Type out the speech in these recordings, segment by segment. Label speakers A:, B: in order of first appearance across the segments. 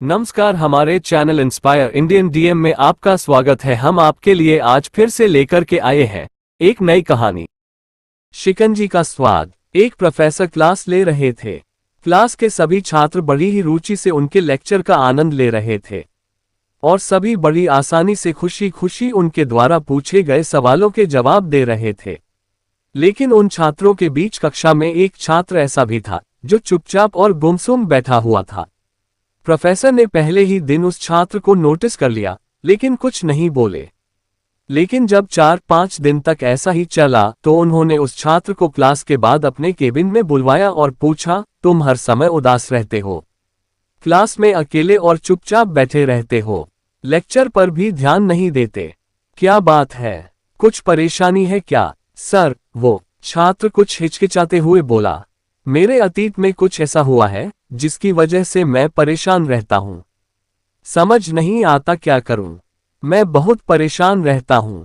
A: नमस्कार, हमारे channel inspire Indian DM में आपका स्वागत है। हम आपके लिए आज फिर से लेकर के आए हैं एक नई कहानी, शिकंजी का स्वाद। एक प्रोफेसर क्लास ले रहे थे। क्लास के सभी छात्र बड़ी ही रुचि से उनके लेक्चर का आनंद ले रहे थे और सभी बड़ी आसानी से खुशी खुशी उनके द्वारा पूछे गए सवालों के जवाब दे रहे थे। लेकिन उन छात्रों के बीच कक्षा में एक छात्र ऐसा भी था जो चुपचाप और गुमसुम बैठा हुआ था। प्रोफेसर ने पहले ही दिन उस छात्र को नोटिस कर लिया, लेकिन कुछ नहीं बोले। लेकिन जब 4-5 दिन तक ऐसा ही चला तो उन्होंने उस छात्र को क्लास के बाद अपने केबिन में बुलवाया और पूछा, तुम हर समय उदास रहते हो, क्लास में अकेले और चुपचाप बैठे रहते हो, लेक्चर पर भी ध्यान नहीं देते, क्या बात है? कुछ परेशानी है क्या? सर, वो छात्र कुछ हिचकिचाते हुए बोला, मेरे अतीत में कुछ ऐसा हुआ है जिसकी वजह से मैं परेशान रहता हूं। समझ नहीं आता क्या करूं, मैं बहुत परेशान रहता हूं।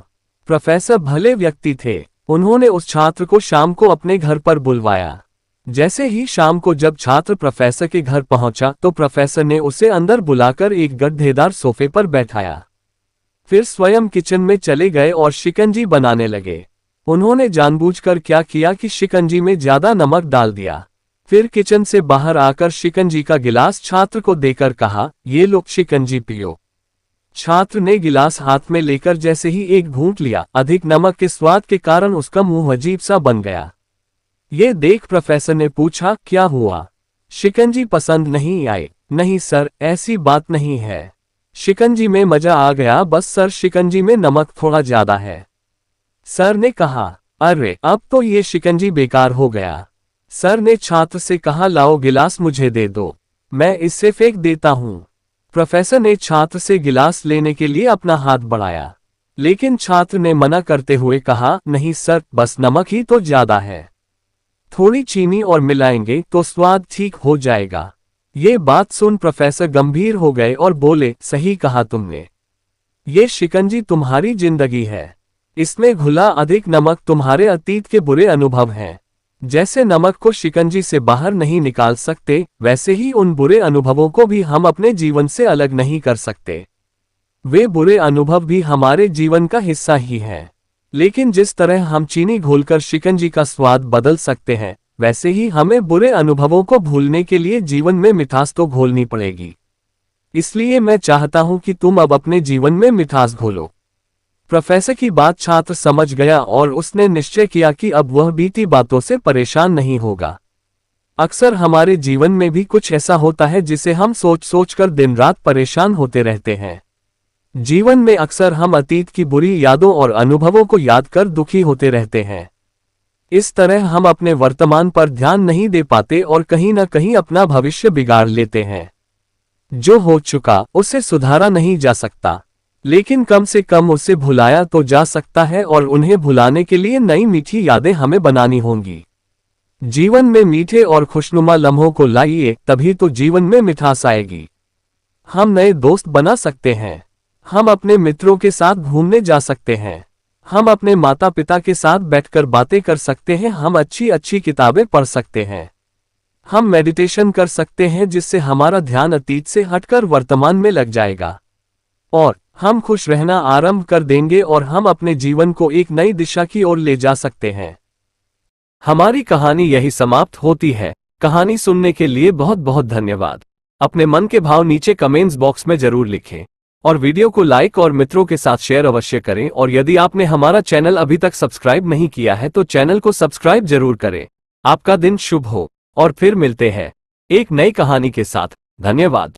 A: प्रोफेसर भले व्यक्ति थे, उन्होंने उस छात्र को शाम को अपने घर पर बुलवाया। जैसे ही शाम को जब छात्र प्रोफेसर के घर पहुंचा तो प्रोफेसर ने उसे अंदर बुलाकर एक गड्ढेदार सोफे पर बैठाया। फिर स्वयं किचन में चले गए और शिकंजी बनाने लगे। उन्होंने जानबूझकर क्या किया कि शिकंजी में ज्यादा नमक डाल दिया। फिर किचन से बाहर आकर शिकंजी का गिलास छात्र को देकर कहा, ये लो शिकंजी पियो। छात्र ने गिलास हाथ में लेकर जैसे ही एक घूंट लिया, अधिक नमक के स्वाद के कारण उसका मुंह अजीब सा बन गया। ये देख प्रोफेसर ने पूछा, क्या हुआ? शिकंजी पसंद नहीं आई? नहीं सर, ऐसी बात नहीं है, शिकंजी में मजा आ गया, बस सर शिकंजी में नमक थोड़ा ज्यादा है। सर ने कहा, अरे अब तो ये शिकंजी बेकार हो गया। सर ने छात्र से कहा, लाओ गिलास मुझे दे दो, मैं इससे फेंक देता हूं। प्रोफेसर ने छात्र से गिलास लेने के लिए अपना हाथ बढ़ाया, लेकिन छात्र ने मना करते हुए कहा, नहीं सर, बस नमक ही तो ज्यादा है, थोड़ी चीनी और मिलाएंगे तो स्वाद ठीक हो जाएगा। ये बात सुन प्रोफेसर गंभीर हो गए और बोले, सही कहा तुमने, ये शिकंजी तुम्हारी जिंदगी है, इसमें घुला अधिक नमक तुम्हारे अतीत के बुरे अनुभव हैं। जैसे नमक को शिकंजी से बाहर नहीं निकाल सकते, वैसे ही उन बुरे अनुभवों को भी हम अपने जीवन से अलग नहीं कर सकते। वे बुरे अनुभव भी हमारे जीवन का हिस्सा ही हैं। लेकिन जिस तरह हम चीनी घोलकर शिकंजी का स्वाद बदल सकते हैं, वैसे ही हमें बुरे अनुभवों को भूलने के लिए जीवन में मिठास तो घोलनी पड़ेगी। इसलिए मैं चाहता हूं कि तुम अब अपने जीवन में मिठास घोलो। प्रोफेसर की बात छात्र समझ गया और उसने निश्चय किया कि अब वह बीती बातों से परेशान नहीं होगा। अक्सर हमारे जीवन में भी कुछ ऐसा होता है जिसे हम सोच सोच कर दिन रात परेशान होते रहते हैं। जीवन में अक्सर हम अतीत की बुरी यादों और अनुभवों को याद कर दुखी होते रहते हैं। इस तरह हम अपने वर्तमान पर ध्यान नहीं दे पाते और कहीं न कहीं अपना भविष्य बिगाड़ लेते हैं। जो हो चुका उसे सुधारा नहीं जा सकता, लेकिन कम से कम उसे भुलाया तो जा सकता है और उन्हें भुलाने के लिए नई मीठी यादें हमें बनानी होंगी। जीवन में मीठे और खुशनुमा लम्हों को लाइए, तभी तो जीवन में मिठास आएगी। हम नए दोस्त बना सकते हैं, हम अपने मित्रों के साथ घूमने जा सकते हैं, हम अपने माता पिता के साथ बैठकर बातें कर सकते हैं, हम अच्छी अच्छी किताबें पढ़ सकते हैं, हम मेडिटेशन कर सकते हैं जिससे हमारा ध्यान अतीत से हटकर वर्तमान में लग जाएगा और हम खुश रहना आरंभ कर देंगे और हम अपने जीवन को एक नई दिशा की ओर ले जा सकते हैं। हमारी कहानी यही समाप्त होती है। कहानी सुनने के लिए बहुत बहुत धन्यवाद। अपने मन के भाव नीचे कमेंट्स बॉक्स में जरूर लिखें और वीडियो को लाइक और मित्रों के साथ शेयर अवश्य करें। और यदि आपने हमारा चैनल अभी तक सब्सक्राइब नहीं किया है तो चैनल को सब्सक्राइब जरूर करें। आपका दिन शुभ हो और फिर मिलते हैं एक नई कहानी के साथ। धन्यवाद।